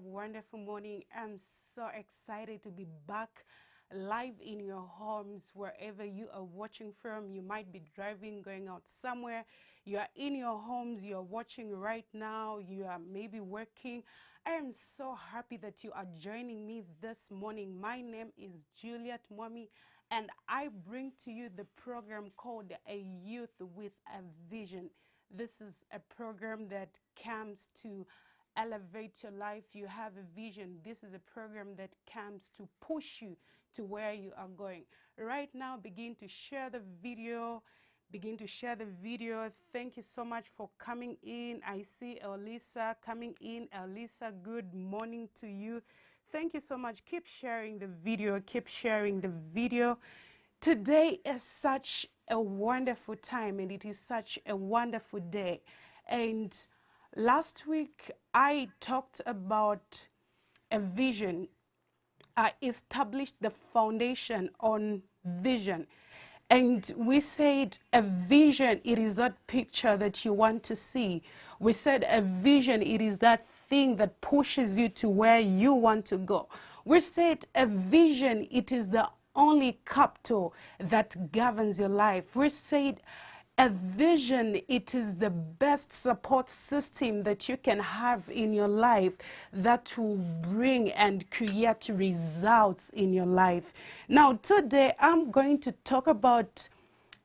wonderful morning. I'm so excited to be back live in your homes, wherever you are watching from. You might be driving, going out somewhere. You are in your homes, you're watching right now, you are maybe working. I am so happy that you are joining me this morning. My name is Juliet, Mwami, and I bring to you the program called A Youth with a Vision. This is a program that comes to elevate your life. You have a vision. This is a program that comes to push you to where you are going. Right now, begin to share the video. Begin to share the video. Thank you so much for coming in. I see Elisa coming in. Elisa, good morning to you. Thank you so much. Keep sharing the video. Keep sharing the video. Today is such a wonderful time, and it is such a wonderful day. And last week, I talked about a vision. I established the foundation on vision. And we said a vision, it is that picture that you want to see. We said a vision, it is that thing that pushes you to where you want to go. We said a vision, it is the only capital that governs your life. We said a vision, it is the best support system that you can have in your life that will bring and create results in your life. Now, today I'm going to talk about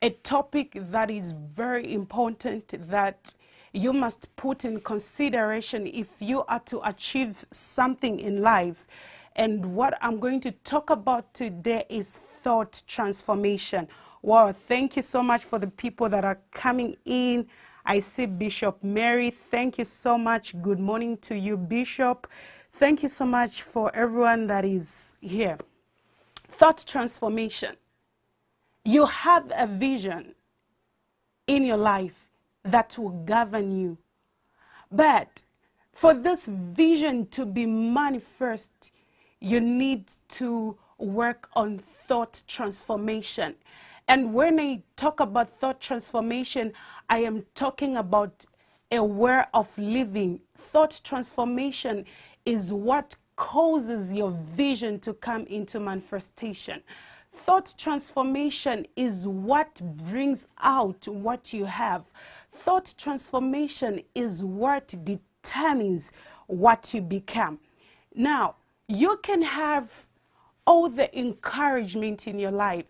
a topic that is very important that you must put in consideration if you are to achieve something in life. And what I'm going to talk about today is thought transformation. Wow, thank you so much for the people that are coming in. I see Bishop Mary. Thank you so much. Good morning to you, Bishop. Thank you so much for everyone that is here. Thought transformation. You have a vision in your life that will govern you. But for this vision to be manifest, you need to work on thought transformation. And when I talk about thought transformation, I am talking about a way of living. Thought transformation is what causes your vision to come into manifestation. Thought transformation is what brings out what you have. Thought transformation is what determines what you become. Now, you can have all the encouragement in your life.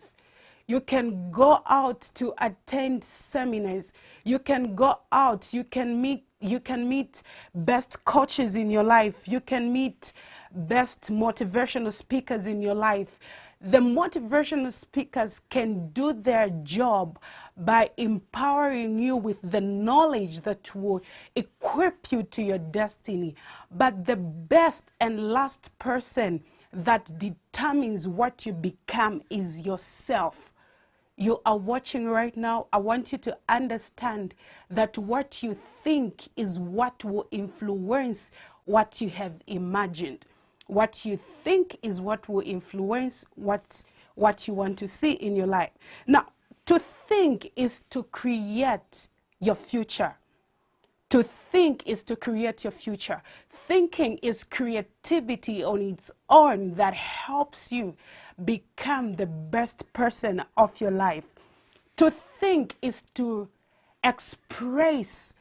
You can go out to attend seminars. You can go out. You can meet best coaches in your life. You can meet best motivational speakers in your life. The motivational speakers can do their job by empowering you with the knowledge that will equip you to your destiny. But the best and last person that determines what you become is yourself. You are watching right now. I want you to understand that what you think is what will influence what you have imagined. What you think is what will influence what you want to see in your life. Now, to think is to create your future. To think is to create your future. Thinking is creativity on its own that helps you become the best person of your life. To think is to express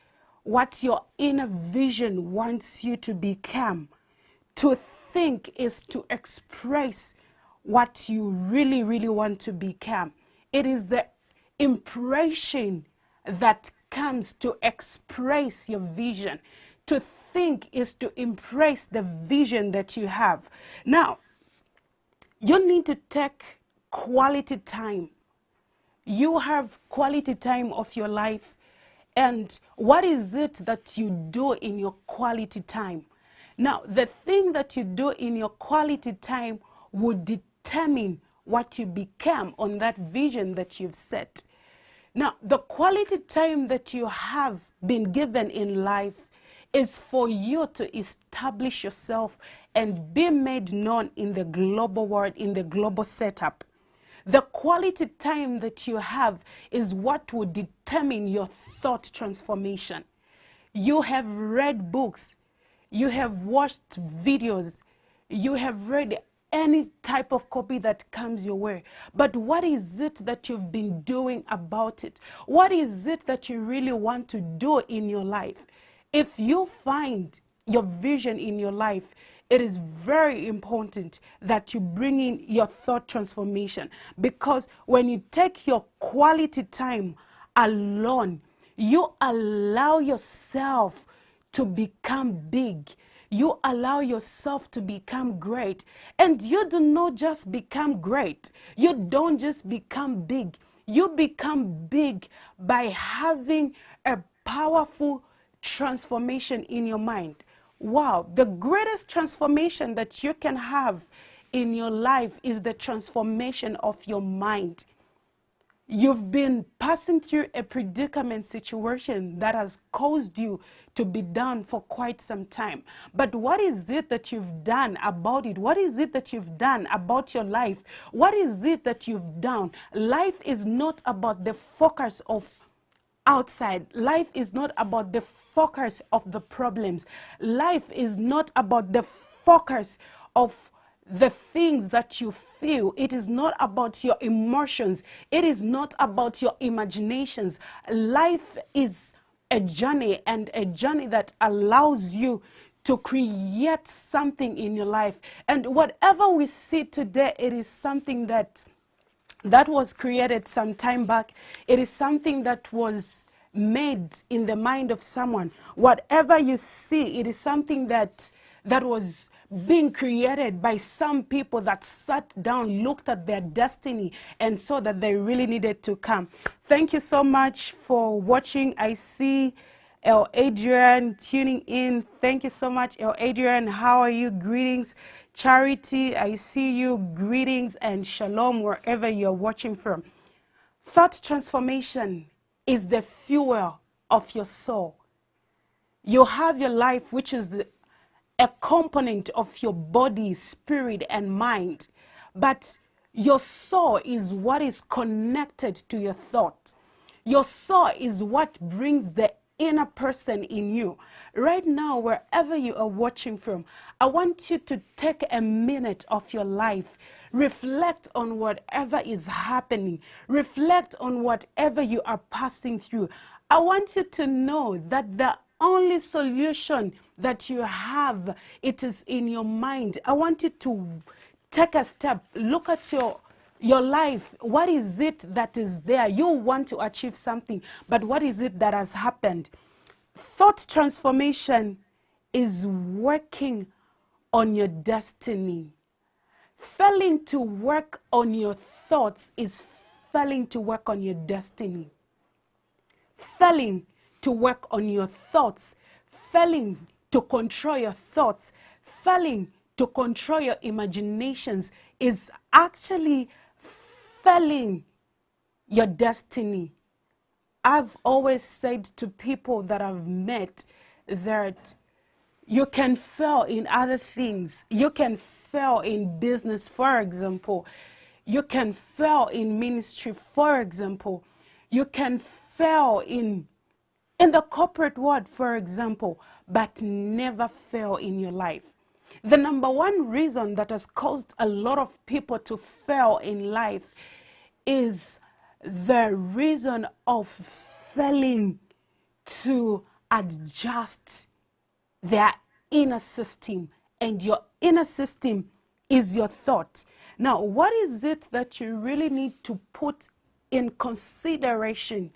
what your inner vision wants you to become. To think is to express what you really, really want to become. It is the impression that comes to express your vision. To think is to impress the vision that you have. Now, you need to take quality time. You have quality time of your life. And what is it that you do in your quality time? Now, the thing that you do in your quality time will determine what you become on that vision that you've set. Now, the quality time that you have been given in life is for you to establish yourself and be made known in the global world, in the global setup. The quality time that you have is what will determine your thought transformation. You have read books. you have watched videos, you have read any type of copy that comes your way. But what is it that you've been doing about it? What is it that you really want to do in your life? If you find your vision in your life, it is very important that you bring in your thought transformation, because when you take your quality time alone, you allow yourself to become big. You allow yourself to become great. And you do not just become great. You don't just become big. You become big by having a powerful transformation in your mind. Wow, the greatest transformation that you can have in your life is the transformation of your mind. You've been passing through a predicament situation that has caused you to be down for quite some time. But what is it that you've done about it? What is it that you've done about your life? What is it that you've done? Life is not about the focus of outside. Life is not about the focus of the problems. Life is not about the focus of the things that you feel. It is not about your emotions. It is not about your imaginations. Life is a journey, and a journey that allows you to create something in your life. And whatever we see today, it is something that was created some time back. It is something that was made in the mind of someone. Whatever you see, it is something that was being created by some people that sat down, looked at their destiny, and saw that they really needed to come. Thank you so much for watching. I see El Adrian tuning in. Thank you so much, El Adrian. How are you? Greetings. Charity, I see you. Greetings and shalom wherever you're watching from. Thought transformation is the fuel of your soul. You have your life, which is a component of your body, spirit, and mind. But your soul is what is connected to your thought. Your soul is what brings the inner person in you. Right now, wherever you are watching from, I want you to take a minute of your life. Reflect on whatever is happening. Reflect on whatever you are passing through. I want you to know that the only solution that you have, it is in your mind. I want you to take a step. Look at your life. What is it that is there? You want to achieve something, but what is it that has happened? Thought transformation is working on your destiny. Failing to work on your thoughts is failing to work on your destiny. Failing to work on your thoughts, failing to control your thoughts, failing to control your imaginations is actually failing your destiny. I've always said to people that I've met that you can fail in other things. You can fail in business, for example. You can fail in ministry, for example. You can fail in the corporate world, for example, but never fail in your life. The number one reason that has caused a lot of people to fail in life is the reason of failing to adjust their inner system. And your inner system is your thought. Now, what is it that you really need to put in consideration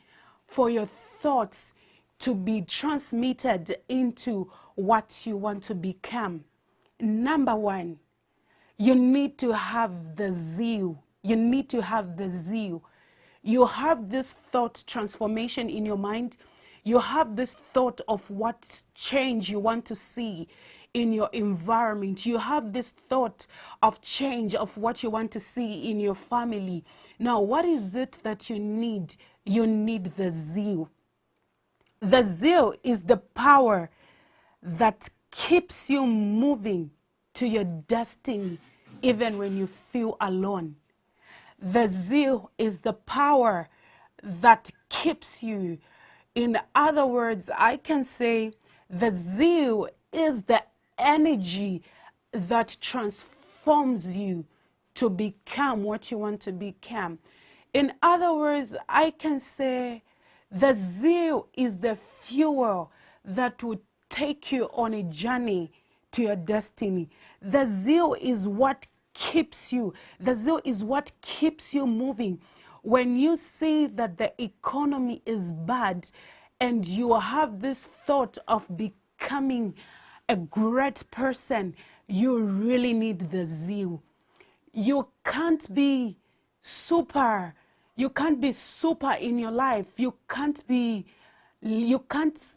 for your thoughts to be transmitted into what you want to become? Number one, you need to have the zeal. You need to have the zeal. You have this thought transformation in your mind. You have this thought of what change you want to see in your environment. You have this thought of change of what you want to see in your family. Now, what is it that you need? You need the zeal. The zeal is the power that keeps you moving to your destiny even when you feel alone. The zeal is the power that keeps you. In other words, I can say the zeal is the energy that transforms you to become what you want to become. In other words, I can say the zeal is the fuel that would take you on a journey to your destiny. The zeal is what keeps you. The zeal is what keeps you moving. When you see that the economy is bad and you have this thought of becoming a great person, you really need the zeal. You can't be super in your life. You can't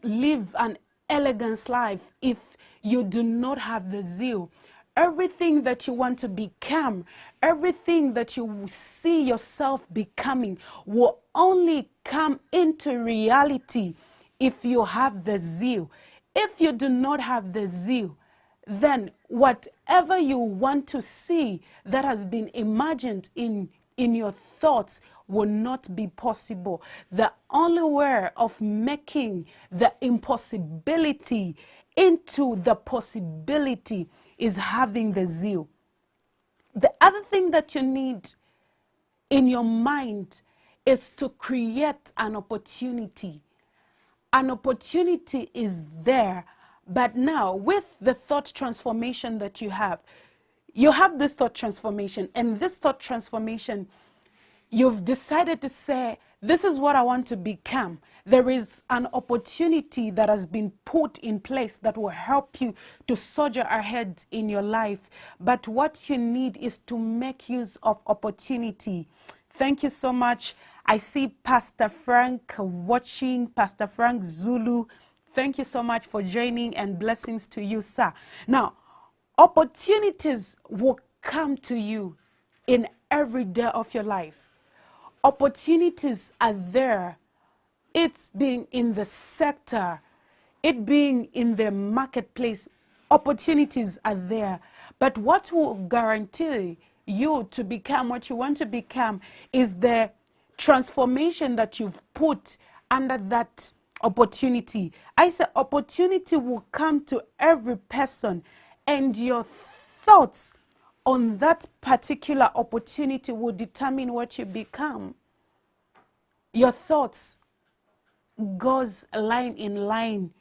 live an elegant life if you do not have the zeal. Everything that you want to become, everything that you see yourself becoming will only come into reality if you have the zeal. If you do not have the zeal, then whatever you want to see that has been imagined in your thoughts will not be possible. The only way of making the impossibility into the possibility is having the zeal. The other thing that you need in your mind is to create an opportunity. An opportunity is there, but now with the thought transformation that you have this thought transformation, and this thought transformation, you've decided to say, this is what I want to become. There is an opportunity that has been put in place that will help you to soldier ahead in your life. But what you need is to make use of opportunity. Thank you so much. I see Pastor Frank watching, Pastor Frank Zulu. Thank you so much for joining, and blessings to you, sir. Now, opportunities will come to you in every day of your life. Opportunities are there. It's being in the sector, it being in the marketplace, opportunities are there. But what will guarantee you to become what you want to become is the transformation that you've put under that opportunity. I say opportunity will come to every person, and your thoughts on that particular opportunity will determine what you become. Your thoughts goes line in line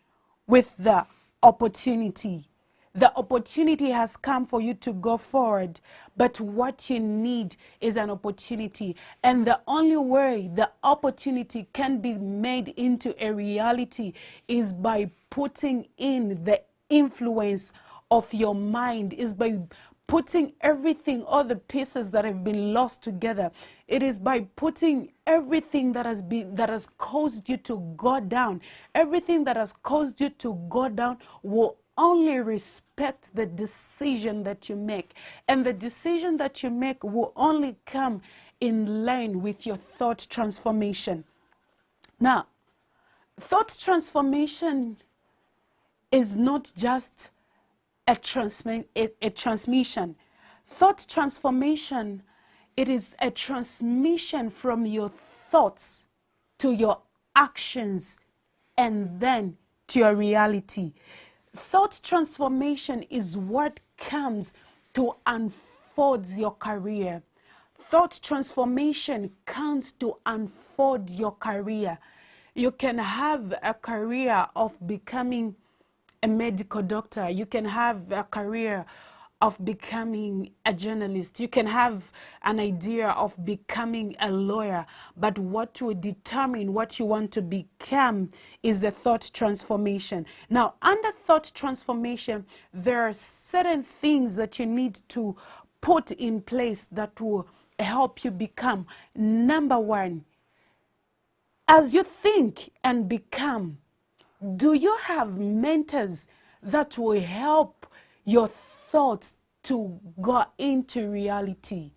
with the opportunity. The opportunity has come for you to go forward, but what you need is an opportunity. And the only way the opportunity can be made into a reality is by putting in the influence of your mind, is by putting everything, all the pieces that have been lost together. It is by putting everything that has caused you to go down. Everything that has caused you to go down will only respect the decision that you make. And the decision that you make will only come in line with your thought transformation. Now, thought transformation is not just a transmission. Thought transformation, it is a transmission from your thoughts to your actions and then to your reality. Thought transformation is what comes to unfold your career. Thought transformation comes to unfold your career. You can have a career of becoming a medical doctor. You can have a career of becoming a journalist. You can have an idea of becoming a lawyer. But what will determine what you want to become is the thought transformation. Now, under thought transformation, there are certain things that you need to put in place that will help you become. Number one, as you think and become, do you have mentors that will help your thoughts to go into reality?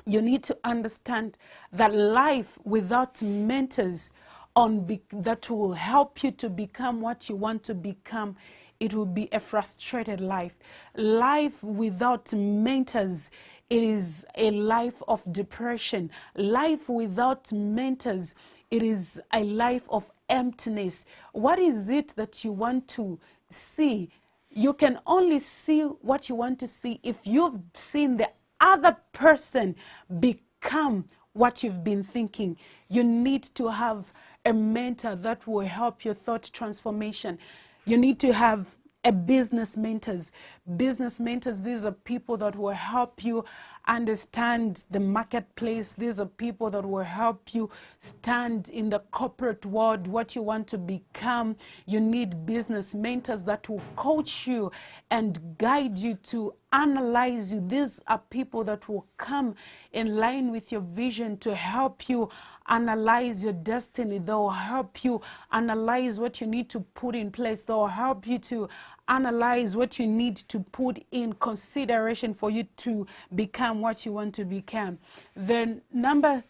You need to understand that life without mentors that will help you to become what you want to become, it will be a frustrated life. Life without mentors, it is a life of depression. Life without mentors, it is a life of emptiness. What is it that you want to see? You can only see what you want to see if you've seen the other person become what you've been thinking. You need to have a mentor that will help your thought transformation. You need to have a business mentors. Business mentors, these are people that will help you understand the marketplace. These are people that will help you stand in the corporate world, what you want to become. You need business mentors that will coach you and guide you to analyze you. These are people that will come in line with your vision to help you analyze your destiny. They'll help you analyze what you need to put in place. They'll help you to analyze what you need to put in consideration for you to become what you want to become. The number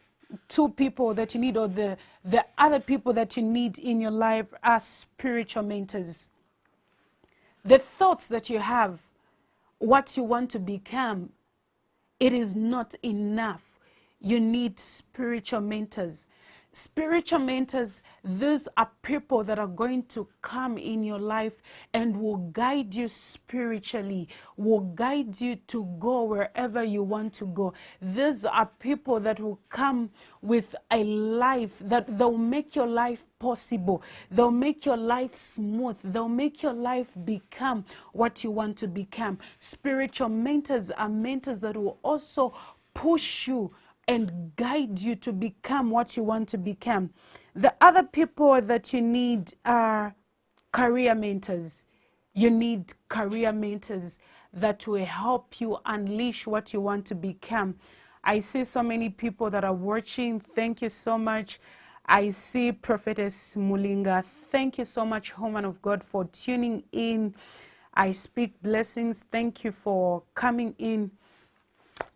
two people that you need, or the other people that you need in your life, are spiritual mentors. The thoughts that you have, what you want to become, it is not enough. You need spiritual mentors. Spiritual mentors, these are people that are going to come in your life and will guide you spiritually, will guide you to go wherever you want to go. These are people that will come with a life that they'll make your life possible. They'll make your life smooth. They'll make your life become what you want to become. Spiritual mentors are mentors that will also push you and guide you to become what you want to become. The other people that you need are career mentors. You need career mentors that will help you unleash what you want to become. I see so many people that are watching. Thank you so much. I see Prophetess Mulinga. Thank you so much, woman of God, for tuning in. I speak blessings. Thank you for coming in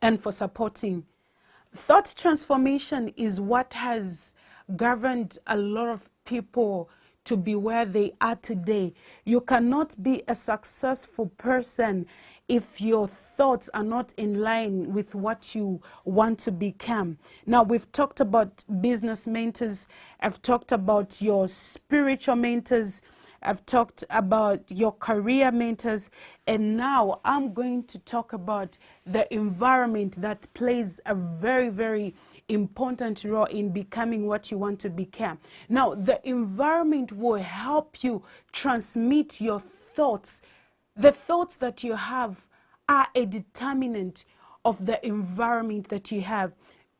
and for supporting. Thought transformation is what has governed a lot of people to be where they are today. You cannot be a successful person if your thoughts are not in line with what you want to become. Now, we've talked about business mentors. I've talked about your spiritual mentors. I've talked about your career mentors, and now I'm going to talk about the environment that plays a very, very important role in becoming what you want to become. Now, the environment will help you transmit your thoughts. The thoughts that you have are a determinant of the environment that you have.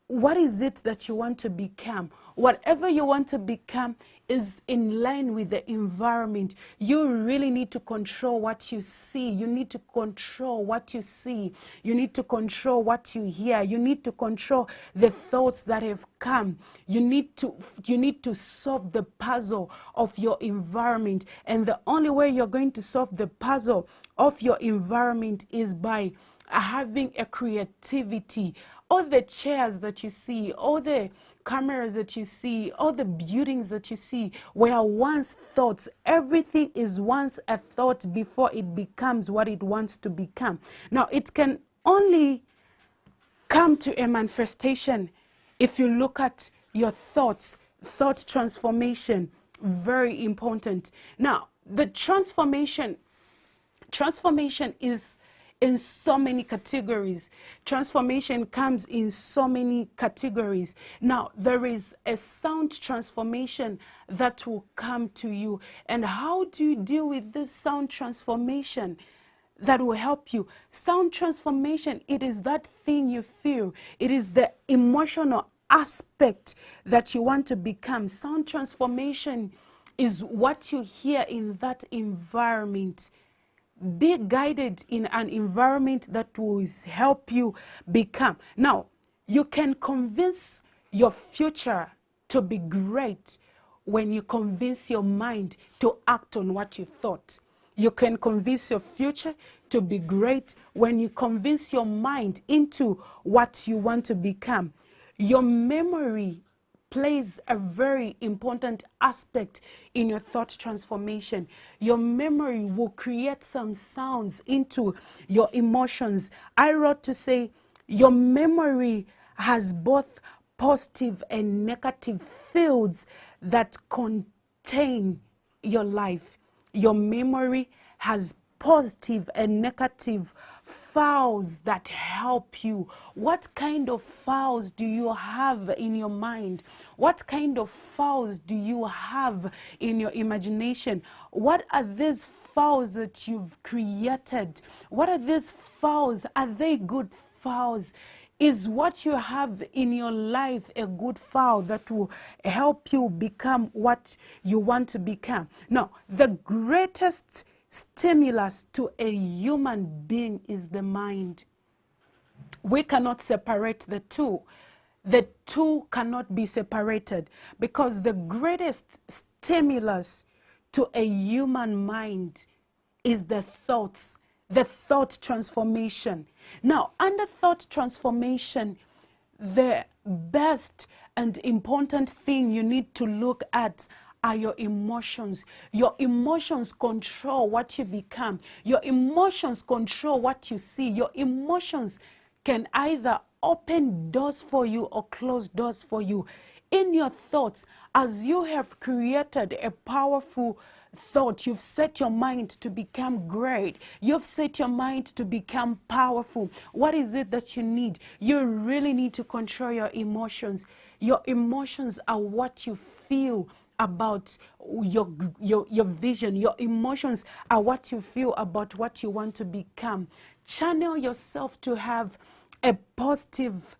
What is it that you want to become? Whatever you want to become is in line with the environment. You really need to control what you see. You need to control what you see. You need to control what you hear. You need to control the thoughts that have come. You need to solve the puzzle of your environment. And the only way you're going to solve the puzzle of your environment is by having a creativity. All the chairs that you see, all the cameras that you see, all the buildings that you see were once thoughts. Everything is once a thought before it becomes what it wants to become. Now, it can only come to a manifestation if you look at your thoughts. Thought transformation, very important. Now, the transformation is in so many categories. Transformation comes in so many categories. Now, there is a sound transformation that will come to you. And how do you deal with this sound transformation that will help you? Sound transformation, it is that thing you feel. It is the emotional aspect that you want to become. Sound transformation is what you hear in that environment. Be guided in an environment that will help you become. Now, you can convince your future to be great when you convince your mind to act on what you thought. You can convince your future to be great when you convince your mind into what you want to become. Your memory plays a very important aspect in your thought transformation. Your memory will create some sounds into your emotions. I wrote to say your memory has both positive and negative fields that contain your life. Your memory has positive and negative files that help you? What kind of files do you have in your mind? What kind of files do you have in your imagination? What are these files that you've created? What are these files? Are they good files? Is what you have in your life a good file that will help you become what you want to become? No, the greatest stimulus to a human being is the mind. We cannot separate the two. The two cannot be separated, because the greatest stimulus to a human mind is the thoughts, the thought transformation. Now, under thought transformation, the best and important thing you need to look at are your emotions. Your emotions control what you become. Your emotions control what you see. Your emotions can either open doors for you or close doors for you. In your thoughts, as you have created a powerful thought, you've set your mind to become great. You've set your mind to become powerful. What is it that you need? You really need to control your emotions. Your emotions are what you feel about your vision. Your emotions are what you feel about what you want to become. Channel yourself to have a positive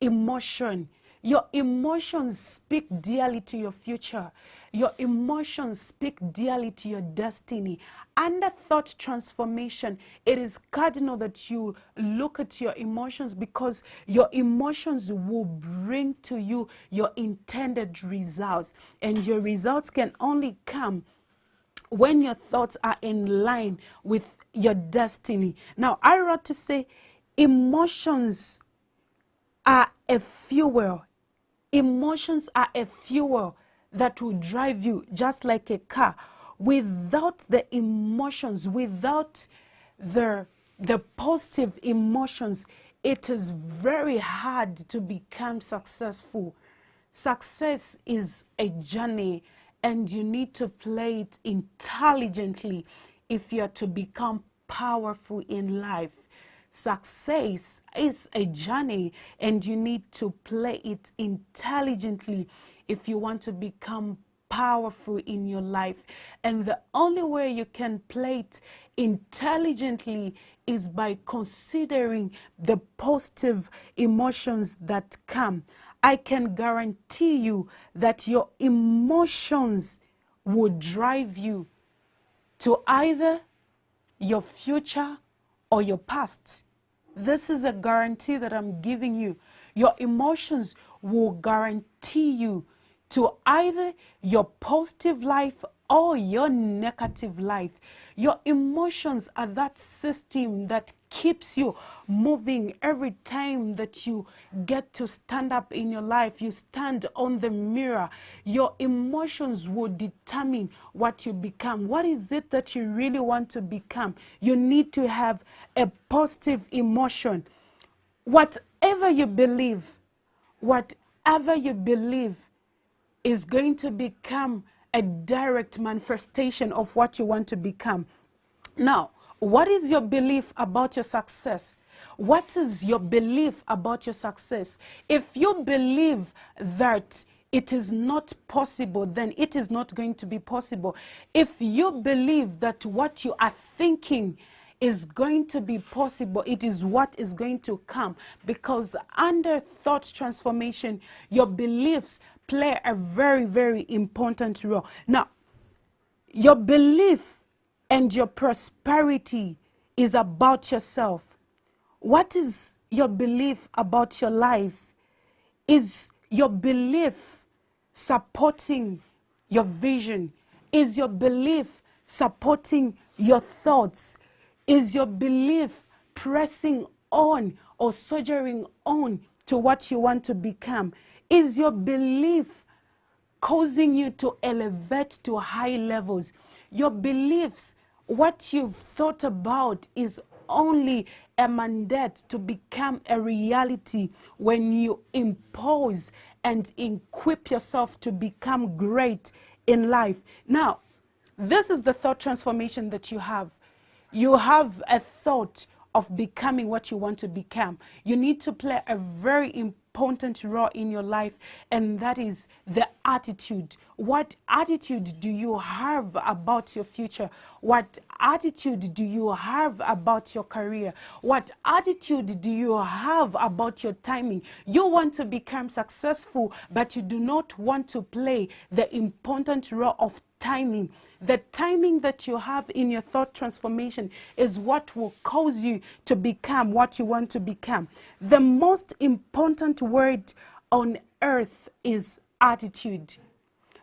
emotion. Your emotions speak dearly to your future. Your emotions speak dearly to your destiny. Under thought transformation, it is cardinal that you look at your emotions, because your emotions will bring to you your intended results. And your results can only come when your thoughts are in line with your destiny. Now, I wrote to say, emotions are a fuel. Emotions are a fuel that will drive you just like a car. Without the emotions, without the positive emotions, it is very hard to become successful. Success is a journey, and you need to play it intelligently if you are to become powerful in life. Success is a journey, and you need to play it intelligently if you want to become powerful in your life. And the only way you can play it intelligently is by considering the positive emotions that come. I can guarantee you that your emotions will drive you to either your future or your past. This is a guarantee that I'm giving you. Your emotions will guarantee you to either your positive life or your negative life. Your emotions are that system that keeps you moving every time that you get to stand up in your life. You stand on the mirror. Your emotions will determine what you become. What is it that you really want to become? You need to have a positive emotion. Whatever you believe is going to become a direct manifestation of what you want to become. Now, what is your belief about your success? What is your belief about your success? If you believe that it is not possible, then it is not going to be possible. If you believe that what you are thinking is going to be possible, it is what is going to come. Because under thought transformation, your beliefs play a very, very important role. Now, your belief and your prosperity is about yourself. What is your belief about your life? Is your belief supporting your vision? Is your belief supporting your thoughts? Is your belief pressing on or soldiering on to what you want to become? Is your belief causing you to elevate to high levels? Your beliefs, what you've thought about, is only a mandate to become a reality when you impose and equip yourself to become great in life. Now, this is the thought transformation that you have. You have a thought of becoming what you want to become. You need to play a very important role in your life, and that is the attitude. What attitude do you have about your future? What attitude do you have about your career? What attitude do you have about your timing? You want to become successful, but you do not want to play the important role of timing. The timing that you have in your thought transformation is what will cause you to become what you want to become. The most important word on earth is attitude.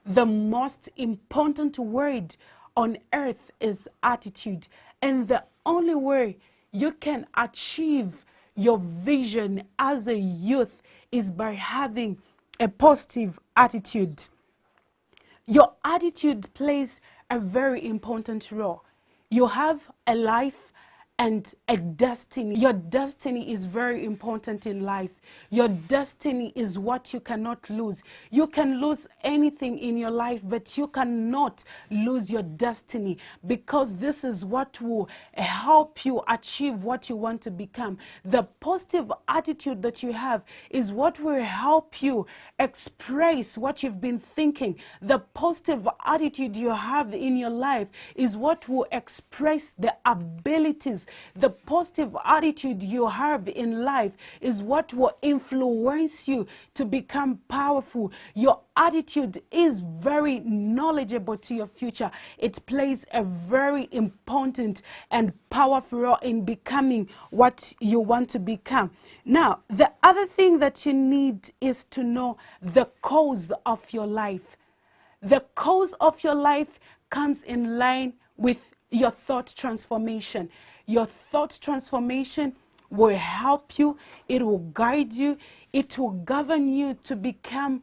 The most important word on earth is attitude. And the only way you can achieve your vision as a youth is by having a positive attitude. Your attitude plays a very important role. You have a life and a destiny. Your destiny is very important in life. Your destiny is what you cannot lose. You can lose anything in your life, but you cannot lose your destiny, because this is what will help you achieve what you want to become. The positive attitude that you have is what will help you express what you've been thinking. The positive attitude you have in your life is what will express the abilities. The positive attitude you have in life is what will influence you to become powerful. Your attitude is very knowledgeable to your future. It plays a very important and powerful role in becoming what you want to become. Now, the other thing that you need is to know the cause of your life. The cause of your life comes in line with your thought transformation. Your thought transformation will help you. It will guide you. It will govern you to become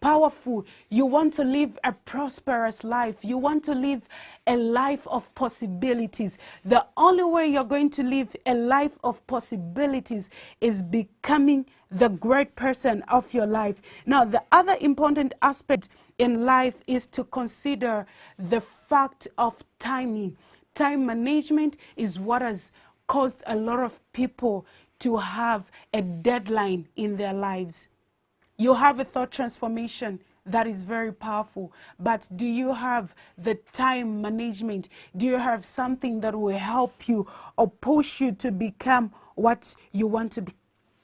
powerful. You want to live a prosperous life. You want to live a life of possibilities. The only way you're going to live a life of possibilities is becoming the great person of your life. Now, the other important aspect in life is to consider the fact of timing. Time management is what has caused a lot of people to have a deadline in their lives. You have a thought transformation that is very powerful, but do you have the time management? Do you have something that will help you or push you to become what you want to be,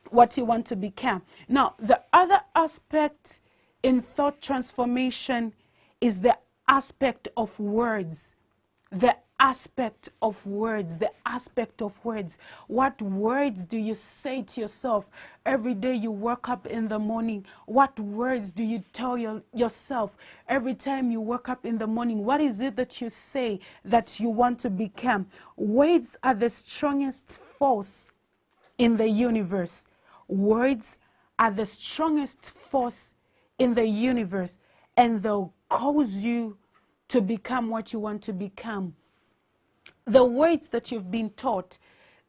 what you want to become? Now, the other aspect in thought transformation is the aspect of words. The aspect of words, the aspect of words. What words do you say to yourself every day you wake up in the morning? What words do you tell yourself every time you wake up in the morning? What is it that you say that you want to become? Words are the strongest force in the universe. Words are the strongest force in the universe, and they'll cause you to become what you want to become. The words that you've been taught,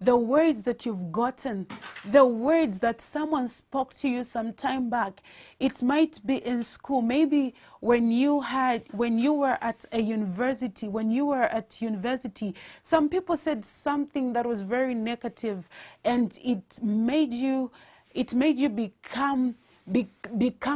the words that you've gotten, the words that someone spoke to you some time back. It might be in school, maybe when you were at university, some people said something that was very negative, and it made you become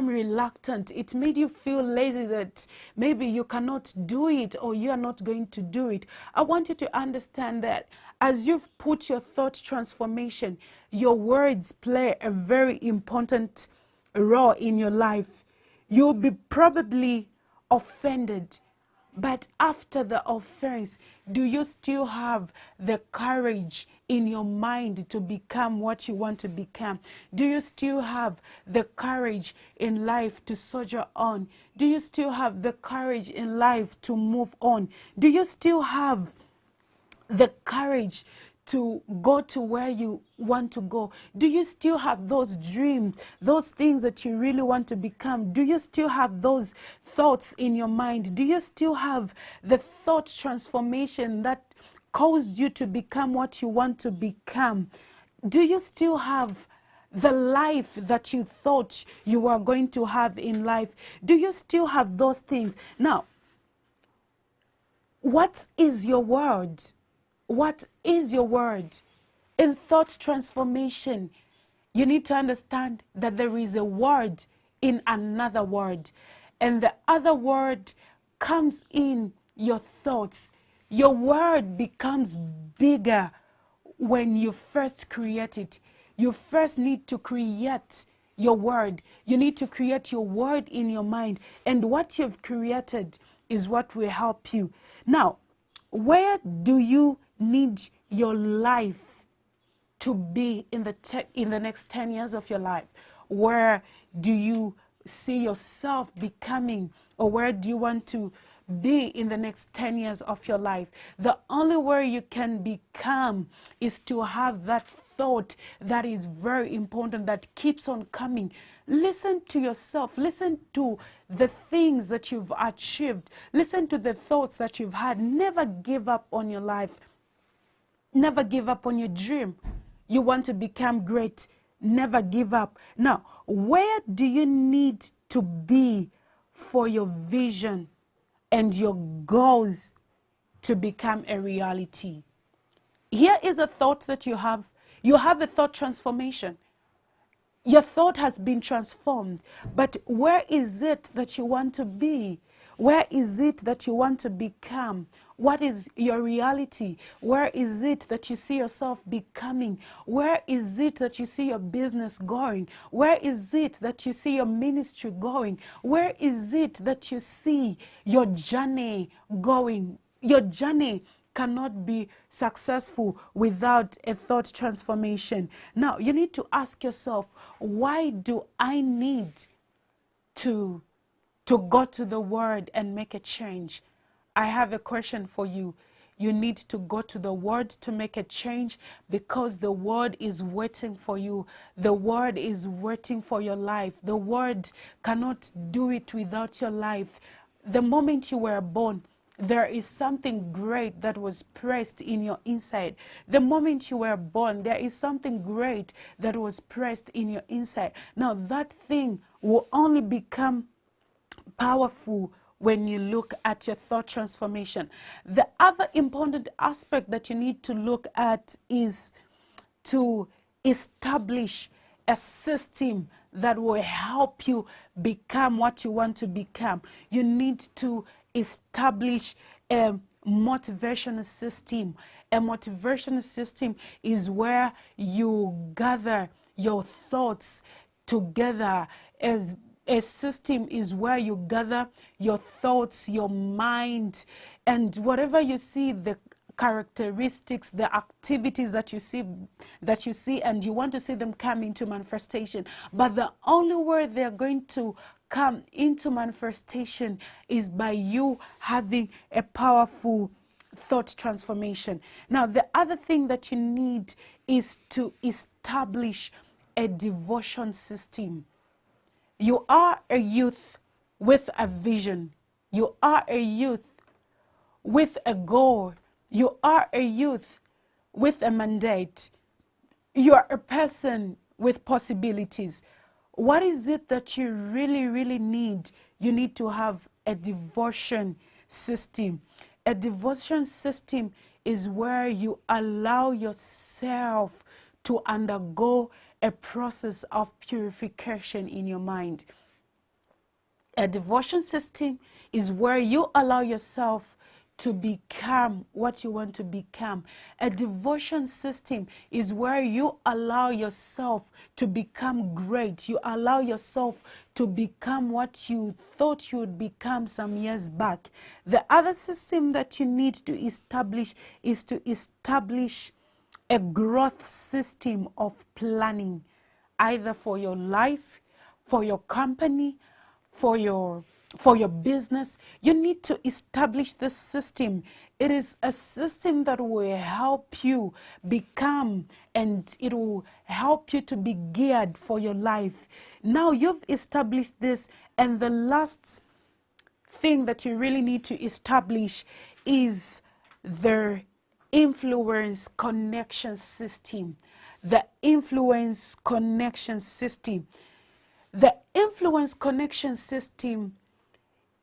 reluctant. It made you feel lazy, that maybe you cannot do it or you are not going to do it. I want you to understand that as you've put your thought transformation, your words play a very important role in your life. You'll be probably offended, but after the offense, do you still have the courage in your mind to become what you want to become? Do you still have the courage in life to soldier on? Do you still have the courage in life to move on? Do you still have the courage to go to where you want to go? Do you still have those dreams, those things that you really want to become? Do you still have those thoughts in your mind? Do you still have the thought transformation that caused you to become what you want to become? Do you still have the life that you thought you were going to have in life? Do you still have those things? Now, What is your word? What is your word? In thought transformation, you need to understand that there is a word in another word. And the other word comes in your thoughts. Your word becomes bigger when you first create it. You first need to create your word. You need to create your word in your mind. And what you've created is what will help you. Now, where do you need your life to be in the next 10 years of your life? Where do you see yourself becoming, or where do you want to be in the next 10 years of your life? The only way you can become is to have that thought that is very important, that keeps on coming. Listen to yourself. Listen to the things that you've achieved. Listen to the thoughts that you've had. Never give up on your life. Never give up on your dream. You want to become great. Never give up. Now, where do you need to be for your vision and your goals to become a reality? Here is a thought that you have. You have a thought transformation. Your thought has been transformed. But where is it that you want to be? Where is it that you want to become? What is your reality? Where is it that you see yourself becoming? Where is it that you see your business going? Where is it that you see your ministry going? Where is it that you see your journey going? Your journey cannot be successful without a thought transformation. Now, you need to ask yourself, why do I need to go to the Word and make a change? I have a question for you. You need to go to the Word to make a change, because the Word is waiting for you. The Word is waiting for your life. The Word cannot do it without your life. The moment you were born, there is something great that was pressed in your inside. The moment you were born, there is something great that was pressed in your inside. Now, that thing will only become powerful when you look at your thought transformation. The other important aspect that you need to look at is to establish a system that will help you become what you want to become. You need to establish a motivation system. A motivation system is where you gather your thoughts together. As a system is where you gather your thoughts, your mind, and whatever you see, the characteristics, the activities that you see, and you want to see them come into manifestation. But the only way they're going to come into manifestation is by you having a powerful thought transformation. Now, the other thing that you need is to establish a devotion system. You are a youth with a vision. You are a youth with a goal. You are a youth with a mandate. You are a person with possibilities. What is it that you really, really need? You need to have a devotion system. A devotion system is where you allow yourself to undergo a process of purification in your mind. A devotion system is where you allow yourself to become what you want to become. A devotion system is where you allow yourself to become great. You allow yourself to become what you thought you would become some years back. The other system that you need to establish is to establish a growth system of planning, either for your life, for your company, for your business. You need to establish this system. It is a system that will help you become, and it will help you to be geared for your life. Now you've established this, and the last thing that you really need to establish is the influence connection system. The influence connection system. The influence connection system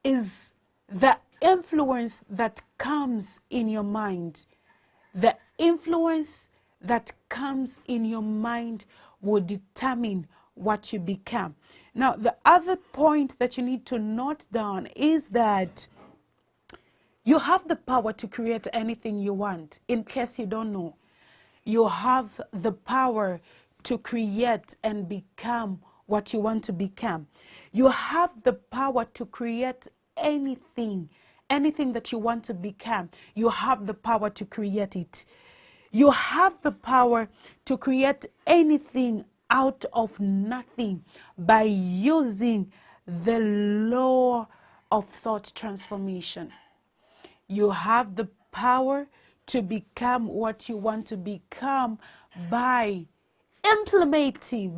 is the influence that comes in your mind, the influence that comes in your mind will determine what you become. Now, the other point that you need to note down is that you have the power to create anything you want. In case you don't know, you have the power to create and become what you want to become. You have the power to create anything that you want to become. You have the power to create it. You have the power to create anything out of nothing by using the law of thought transformation. You have the power to become what you want to become by implementing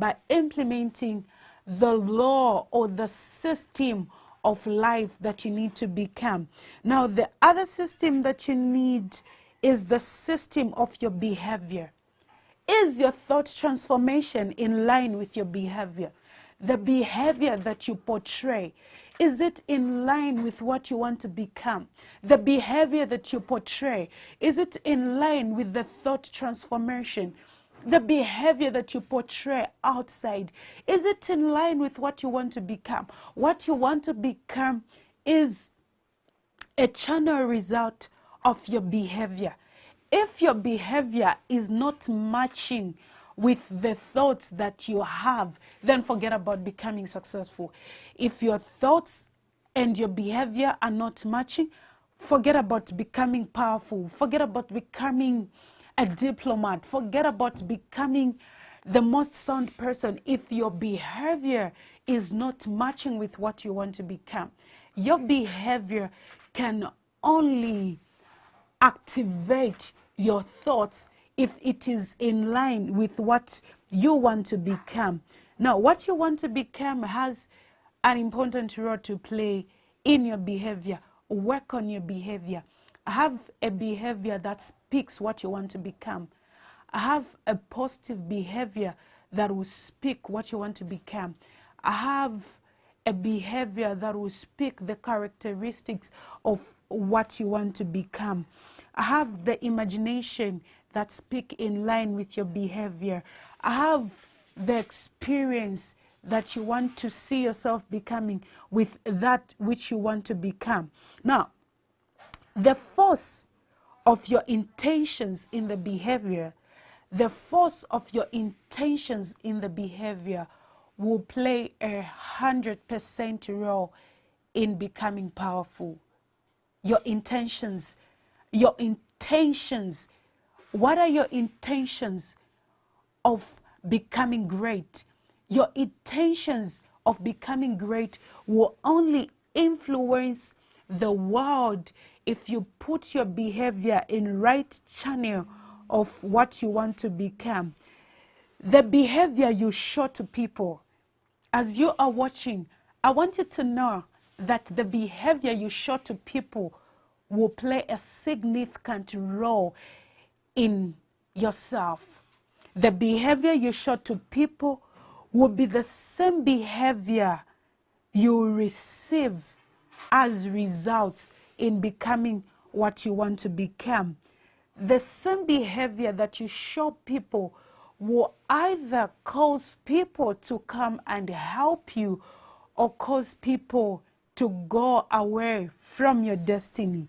the law or the system of life that you need to become. Now, the other system that you need is the system of your behavior. Is your thought transformation in line with your behavior? The behavior that you portray, is it in line with what you want to become? The behavior that you portray, is it in line with the thought transformation? The behavior that you portray outside, is it in line with what you want to become? What you want to become is a channel result of your behavior. If your behavior is not matching with the thoughts that you have, then forget about becoming successful. If your thoughts and your behavior are not matching, forget about becoming powerful. Forget about becoming a diplomat. Forget about becoming the most sound person. If your behavior is not matching with what you want to become, your behavior can only activate your thoughts if it is in line with what you want to become. Now, what you want to become has an important role to play in your behavior. Work on your behavior. Have a behavior that speaks what you want to become. Have a positive behavior that will speak what you want to become. Have a behavior that will speak the characteristics of what you want to become. Have the imagination that speak in line with your behavior. Have the experience that you want to see yourself becoming with that which you want to become. Now, the force of your intentions in the behavior, the force of your intentions in the behavior will play 100% role in becoming powerful. Your intentions. What are your intentions of becoming great? Your intentions of becoming great will only influence the world if you put your behavior in right channel of what you want to become. The behavior you show to people, as you are watching, I want you to know that the behavior you show to people will play a significant role in yourself. The behavior you show to people will be the same behavior you receive as results in becoming what you want to become. The same behavior that you show people will either cause people to come and help you or cause people to go away from your destiny.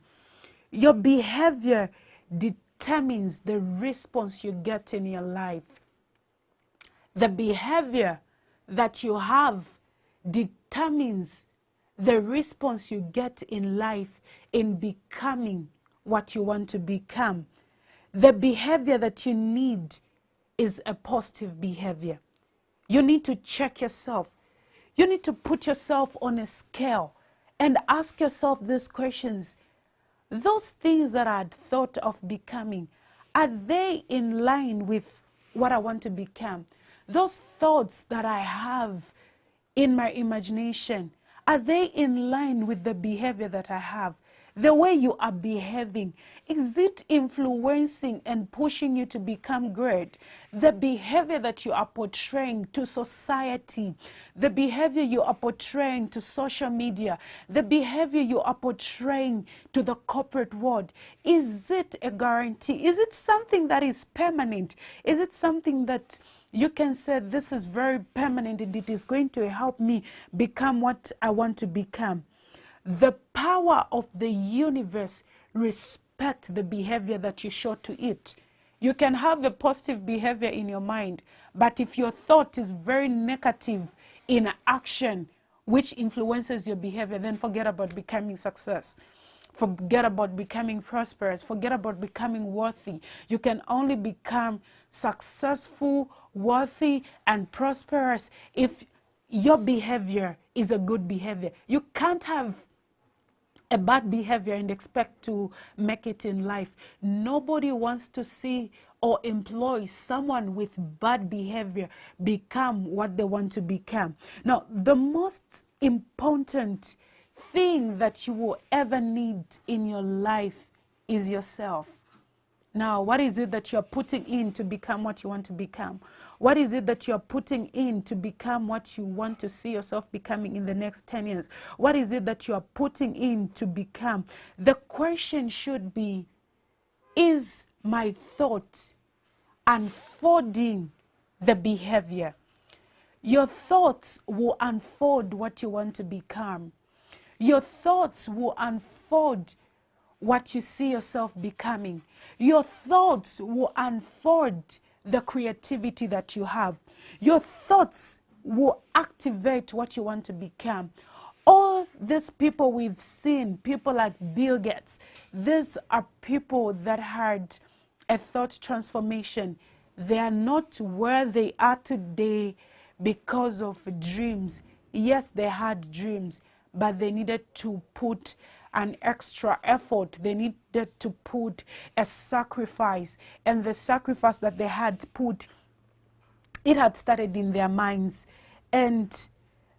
Your behavior determines the response you get in your life. The behavior that you have determines the response you get in life in becoming what you want to become. The behavior that you need is a positive behavior. You need to check yourself. You need to put yourself on a scale and ask yourself these questions. Those things that I had thought of becoming, are they in line with what I want to become? Those thoughts that I have in my imagination, are they in line with the behavior that I have? The way you are behaving, is it influencing and pushing you to become great? The behavior that you are portraying to society, the behavior you are portraying to social media, the behavior you are portraying to the corporate world, is it a guarantee? Is it something that is permanent? Is it something that you can say, this is very permanent and it is going to help me become what I want to become? The power of the universe respects the behavior that you show to it. You can have a positive behavior in your mind, but if your thought is very negative in action, which influences your behavior, then forget about becoming success. Forget about becoming prosperous. Forget about becoming worthy. You can only become successful, worthy, and prosperous if your behavior is a good behavior. You can't have a bad behavior and expect to make it in life. Nobody wants to see or employ someone with bad behavior become what they want to become. Now, the most important thing that you will ever need in your life is yourself. Now, what is it that you're putting in to become what you want to become? What is it that you're putting in to become what you want to see yourself becoming in the next 10 years? What is it that you're putting in to become? The question should be, is my thought unfolding the behavior? Your thoughts will unfold what you want to become. Your thoughts will unfold what you see yourself becoming. Your thoughts will unfold the creativity that you have. Your thoughts will activate what you want to become. All these people we've seen, people like Bill Gates, these are people that had a thought transformation. They are not where they are today because of dreams. Yes, they had dreams, but they needed to put an extra effort. They needed to put a sacrifice, and the sacrifice that they had put, it had started in their minds. And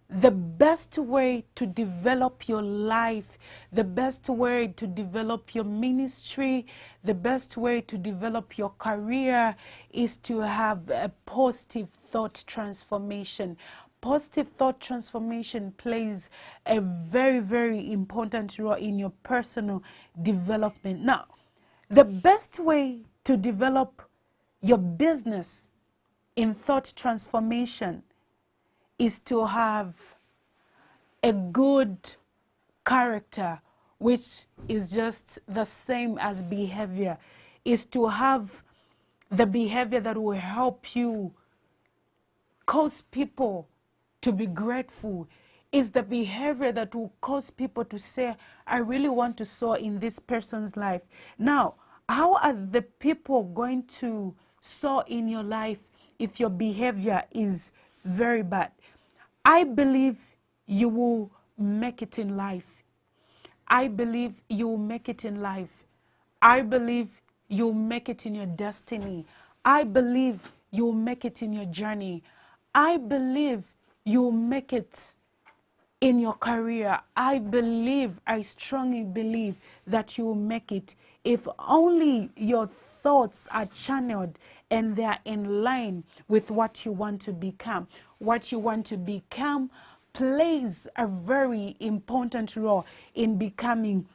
the best way to develop your life, the best way to develop your ministry, the best way to develop your career is to have a positive thought transformation. Positive thought transformation plays a very, very important role in your personal development. Now, the best way to develop your business in thought transformation is to have a good character, which is just the same as behavior, is to have the behavior that will help you cause people to be grateful, is the behavior that will cause people to say, I really want to sow in this person's life. Now, how are the people going to sow in your life if your behavior is very bad? I believe you will make it in life. I believe you will make it in life. I believe you'll make it in your destiny. I believe you'll make it in your journey. I believe you'll make it in your career. I strongly believe that you will make it if only your thoughts are channeled and they are in line with what you want to become. What you want to become plays a very important role in becoming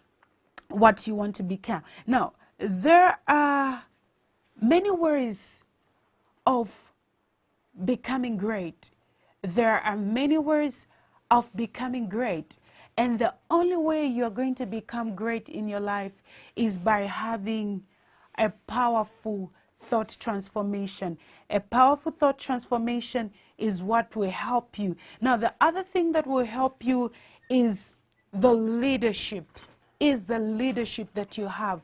what you want to become. Now, there are many ways of becoming great. There are many ways of becoming great. And the only way you're going to become great in your life is by having a powerful thought transformation. A powerful thought transformation is what will help you. Now, the other thing that will help you is the leadership. Is the leadership that you have.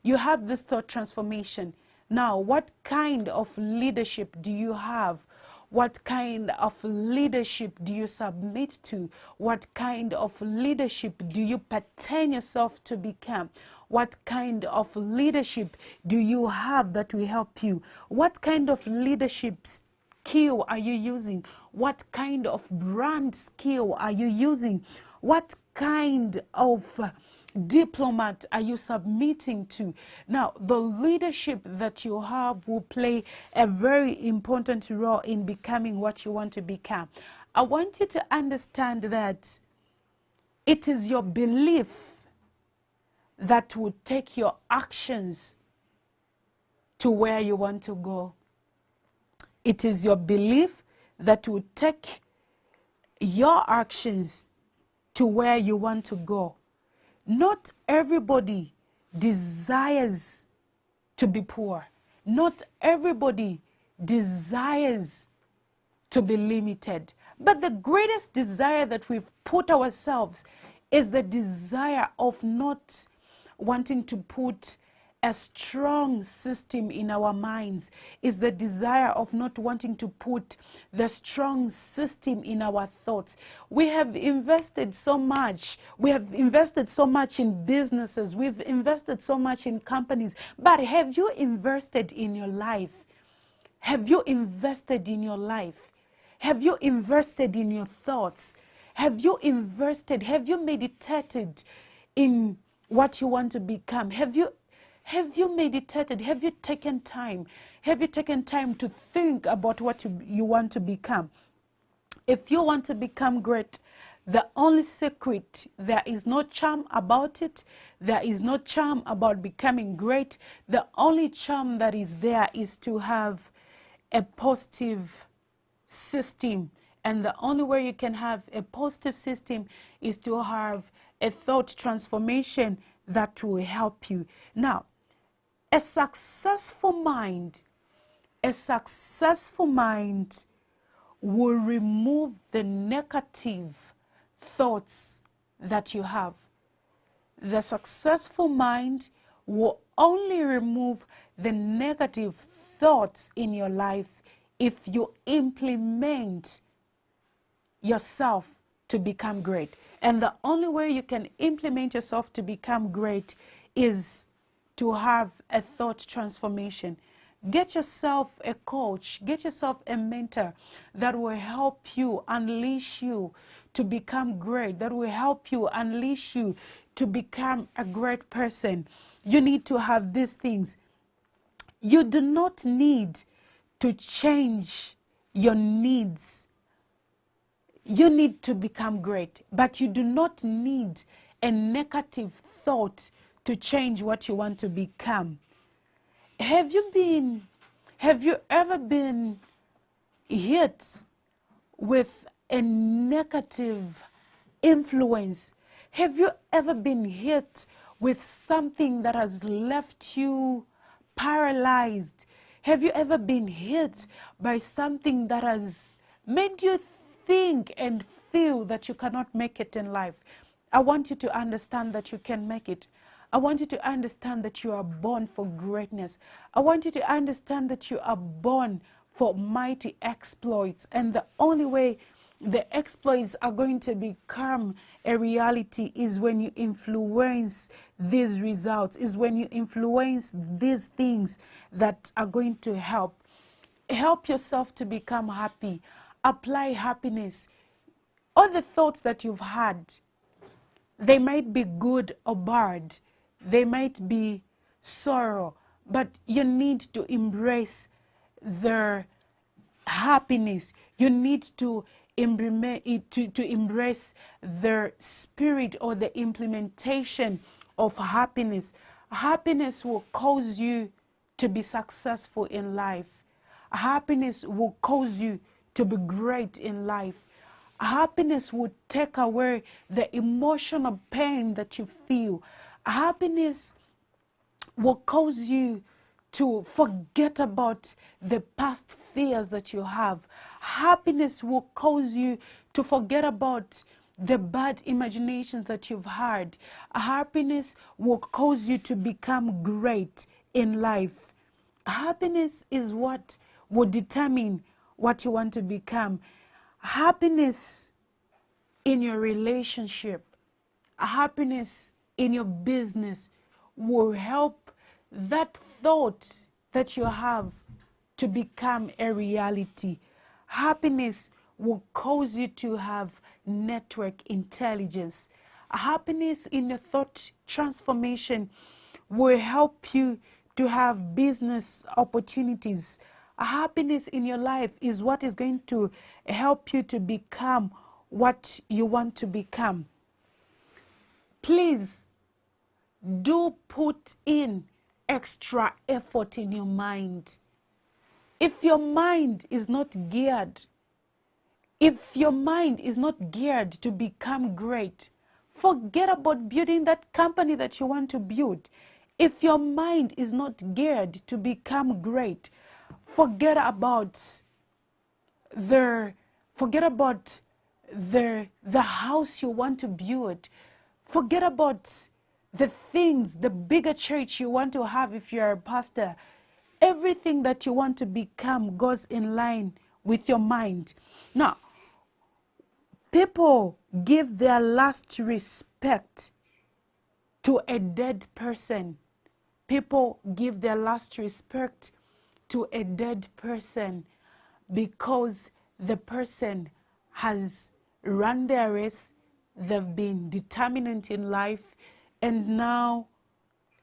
You have this thought transformation. Now, what kind of leadership do you have? What kind of leadership do you submit to? What kind of leadership do you pertain yourself to become? What kind of leadership do you have that will help you? What kind of leadership skill are you using? What kind of brand skill are you using? What kind of diplomat are you submitting to? Now, the leadership that you have will play a very important role in becoming what you want to become. I want you to understand that it is your belief that will take your actions to where you want to go. It is your belief that will take your actions to where you want to go. Not everybody desires to be poor. Not everybody desires to be limited. But the greatest desire that we've put ourselves is the desire of not wanting to put a strong system in our minds, is the desire of not wanting to put the strong system in our thoughts. We have invested so much. We have invested so much in businesses. We've invested so much in companies. But have you invested in your life? Have you invested in your life? Have you invested in your thoughts? Have you invested? Have you meditated in what you want to become? Have you meditated? Have you taken time? Have you taken time to think about what you want to become? If you want to become great, the only secret, there is no charm about it. There is no charm about becoming great. The only charm that is there is to have a positive system. And the only way you can have a positive system is to have a thought transformation that will help you. Now, a successful mind will remove the negative thoughts that you have. The successful mind will only remove the negative thoughts in your life if you implement yourself to become great. And the only way you can implement yourself to become great is to have a thought transformation. Get yourself a coach, get yourself a mentor that will help you, unleash you to become great, that will help you, unleash you to become a great person. You need to have these things. You do not need to change your needs. You need to become great, but you do not need a negative thought to change what you want to become. Have you ever been hit with a negative influence? Have you ever been hit with something that has left you paralyzed? Have you ever been hit by something that has made you think and feel that you cannot make it in life? I want you to understand that you can make it. I want you to understand that you are born for greatness. I want you to understand that you are born for mighty exploits. And the only way the exploits are going to become a reality is when you influence these results, is when you influence these things that are going to help. Help yourself to become happy. Apply happiness. All the thoughts that you've had, they might be good or bad. They might be sorrow, but you need to embrace their happiness. You need to embrace their spirit or the implementation of happiness. Happiness will cause you to be successful in life. Happiness will cause you to be great in life. Happiness will take away the emotional pain that you feel. Happiness will cause you to forget about the past fears that you have. Happiness will cause you to forget about the bad imaginations that you've had. Happiness will cause you to become great in life. Happiness is what will determine what you want to become. Happiness in your relationship, happiness in your business will help that thought that you have to become a reality. Happiness will cause you to have network intelligence. Happiness in your thought transformation will help you to have business opportunities. Happiness in your life is what is going to help you to become what you want to become. Please do put in extra effort in your mind. If your mind is not geared to become great, forget about building that company that you want to build. If your mind is not geared to become great, forget about the house you want to build. Forget about the things, the bigger church you want to have if you're a pastor. Everything that you want to become goes in line with your mind. Now, people give their last respect to a dead person. People give their last respect to a dead person because the person has run their race, they've been determined in life, and now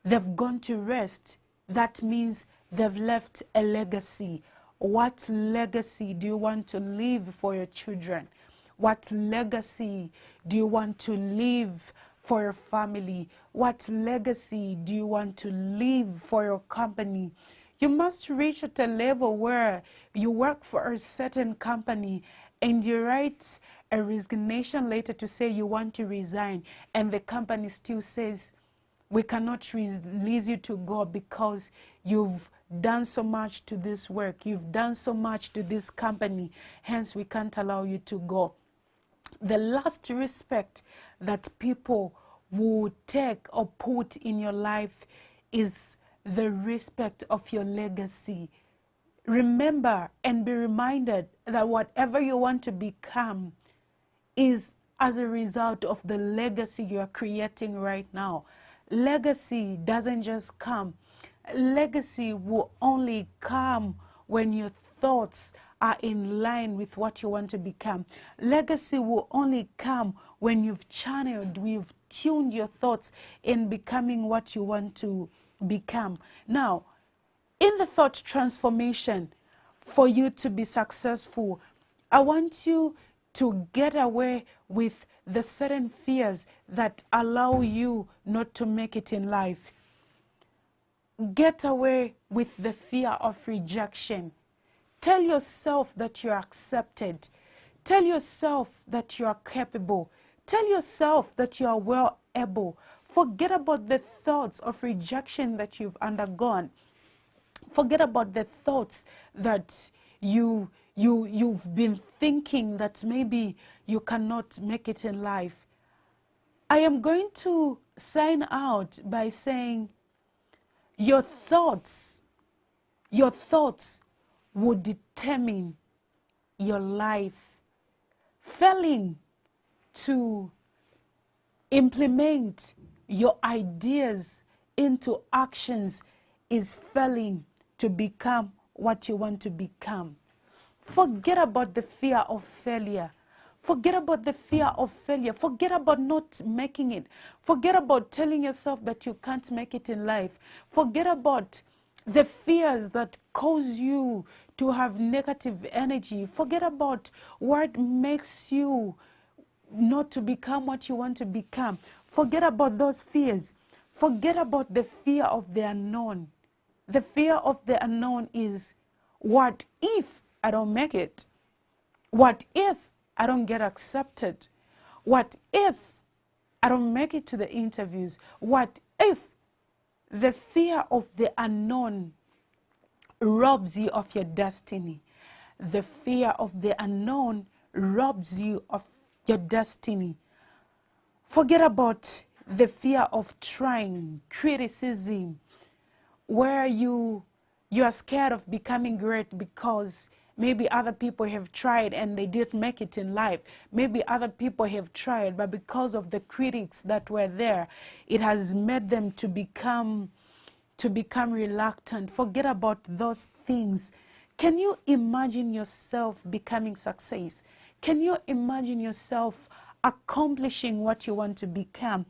they've gone to rest. That means they've left a legacy. What legacy do you want to leave for your children? What legacy do you want to leave for your family? What legacy do you want to leave for your company? You must reach at a level where you work for a certain company and you write a resignation letter to say you want to resign, and the company still says, we cannot release you to go because you've done so much to this work, you've done so much to this company, hence we can't allow you to go. The last respect that people will take or put in your life is the respect of your legacy. Remember and be reminded that whatever you want to become is as a result of the legacy you are creating right now. Legacy doesn't just come. Legacy will only come when your thoughts are in line with what you want to become. Legacy will only come when you've channeled, you've tuned your thoughts in becoming what you want to become. Now, in the thought transformation, for you to be successful, I want you to get away with the certain fears that allow you not to make it in life. Get away with the fear of rejection. Tell yourself that you're accepted. Tell yourself that you are capable. Tell yourself that you are well able. Forget about the thoughts of rejection that you've undergone. Forget about the thoughts that you've been thinking that maybe you cannot make it in life. I am going to sign out by saying your thoughts will determine your life. Failing to implement your ideas into actions is failing to become what you want to become. Forget about the fear of failure. Forget about the fear of failure. Forget about not making it. Forget about telling yourself that you can't make it in life. Forget about the fears that cause you to have negative energy. Forget about what makes you not to become what you want to become. Forget about those fears. Forget about the fear of the unknown. The fear of the unknown is, what if I don't make it? What if I don't get accepted? What if I don't make it to the interviews? What if? The fear of the unknown robs you of your destiny. The fear of the unknown robs you of your destiny. Forget about the fear of trying, criticism, where you are scared of becoming great because maybe other people have tried and they didn't make it in life. Maybe other people have tried, but because of the critics that were there, it has made them to become reluctant. Forget about those things. Can you imagine yourself becoming success? Can you imagine yourself accomplishing what you want to become.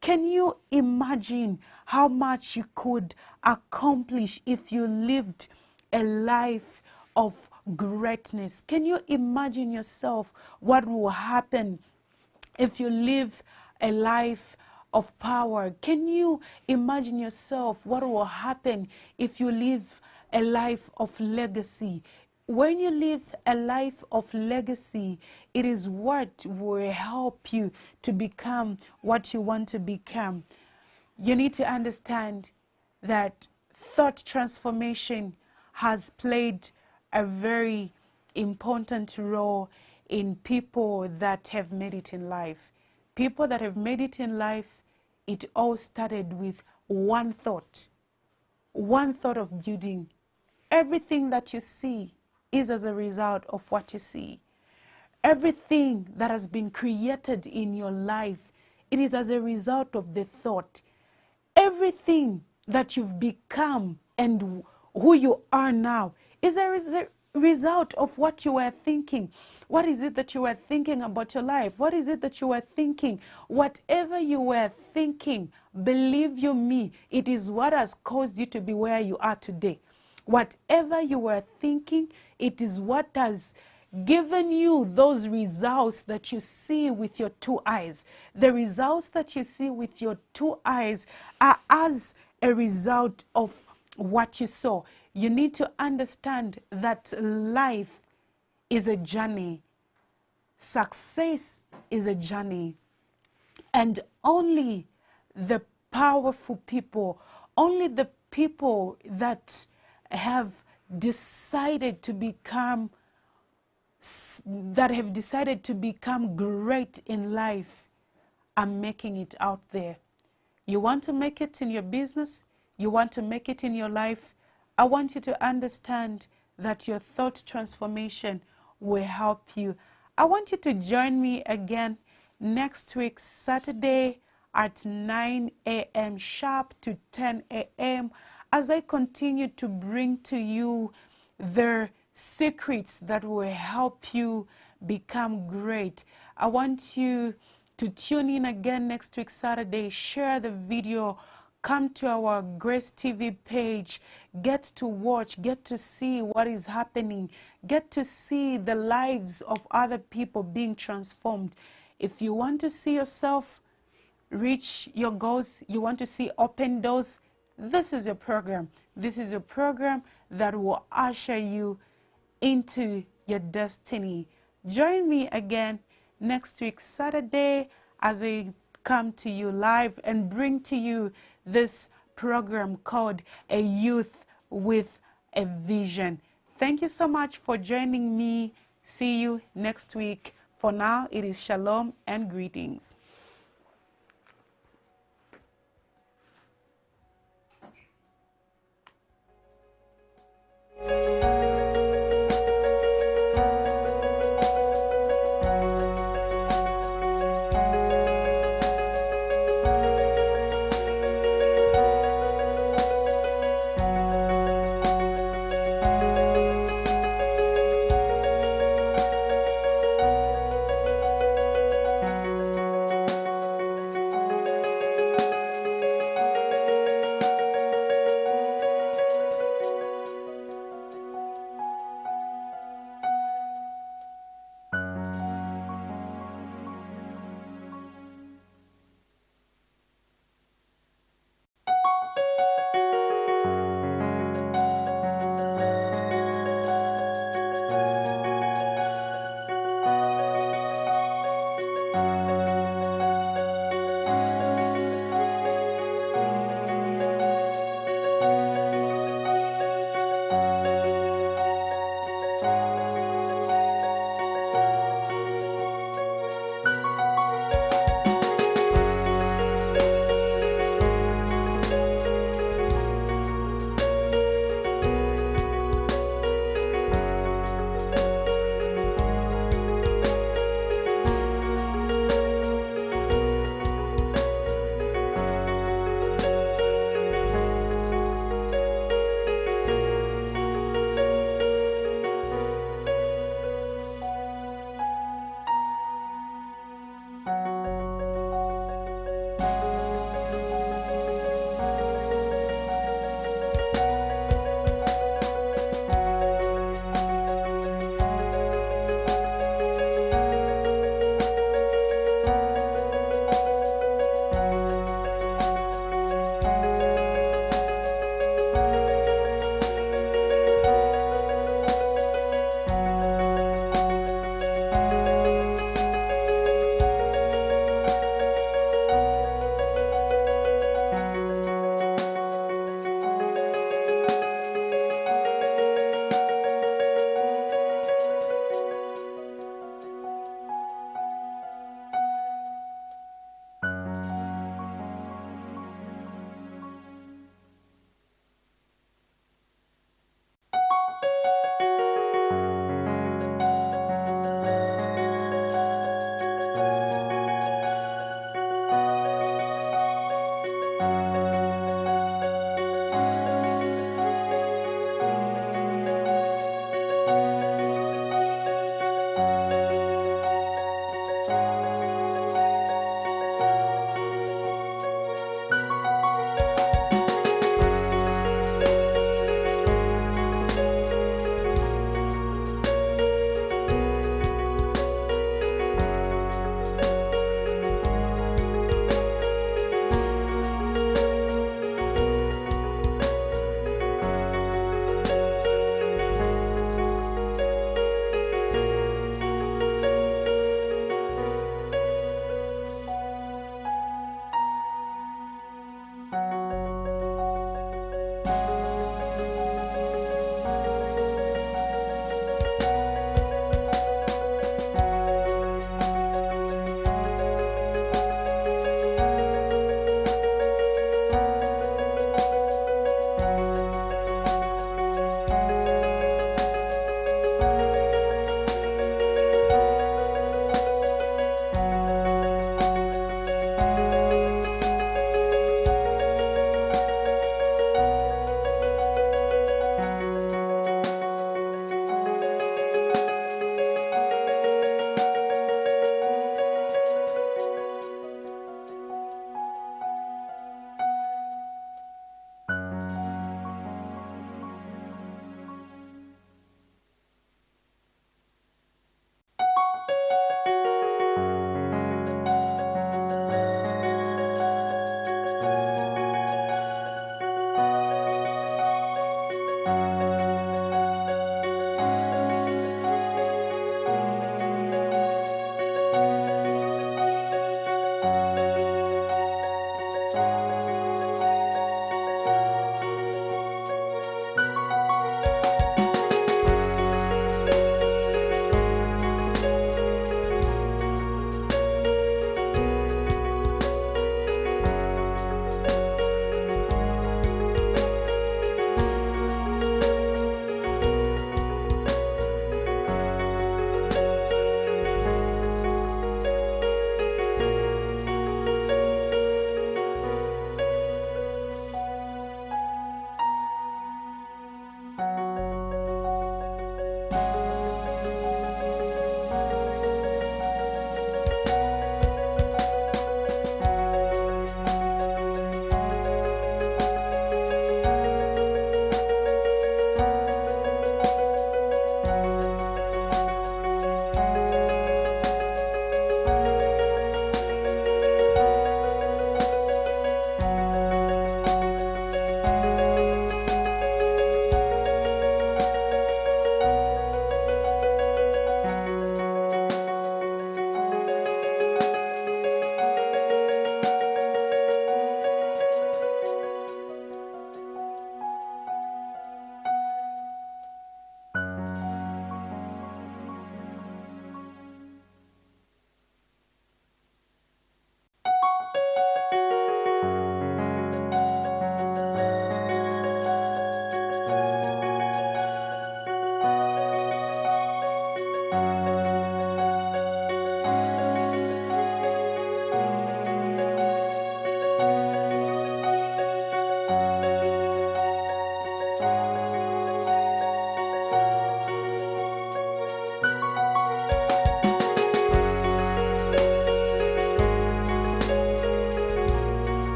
Can you imagine how much you could accomplish if you lived a life of greatness? Can you imagine yourself what will happen if you live a life of power? Can you imagine yourself what will happen if you live a life of legacy? When you live a life of legacy, it is what will help you to become what you want to become. You need to understand that thought transformation has played a very important role in people that have made it in life. People that have made it in life, it all started with one thought of building. Everything that you see is as a result of what you see. Everything that has been created in your life, it is as a result of the thought. Everything that you've become and who you are now is a result of what you were thinking. What is it that you were thinking about your life? What is it that you were thinking? Whatever you were thinking, believe you me, it is what has caused you to be where you are today. Whatever you were thinking, it is what has given you those results that you see with your two eyes. The results that you see with your two eyes are as a result of what you saw. You need to understand that life is a journey. Success is a journey. And only the powerful people, only the people that have decided to become great in life are making it out there. You want to make it in your business? You want to make it in your life? I want you to understand that your thought transformation will help you. I want you to join me again next week, Saturday at 9 a.m. sharp to 10 a.m. as I continue to bring to you the secrets that will help you become great. I want you to tune in again next week, Saturday. Share the video. Come to our Grace TV page. Get to watch. Get to see what is happening. Get to see the lives of other people being transformed. If you want to see yourself reach your goals, you want to see open doors, this is your program. This is a program that will usher you into your destiny. Join me again next week, Saturday, as I come to you live and bring to you this program called A Youth with a Vision. Thank you so much for joining me. See you next week. For now, it is shalom and greetings.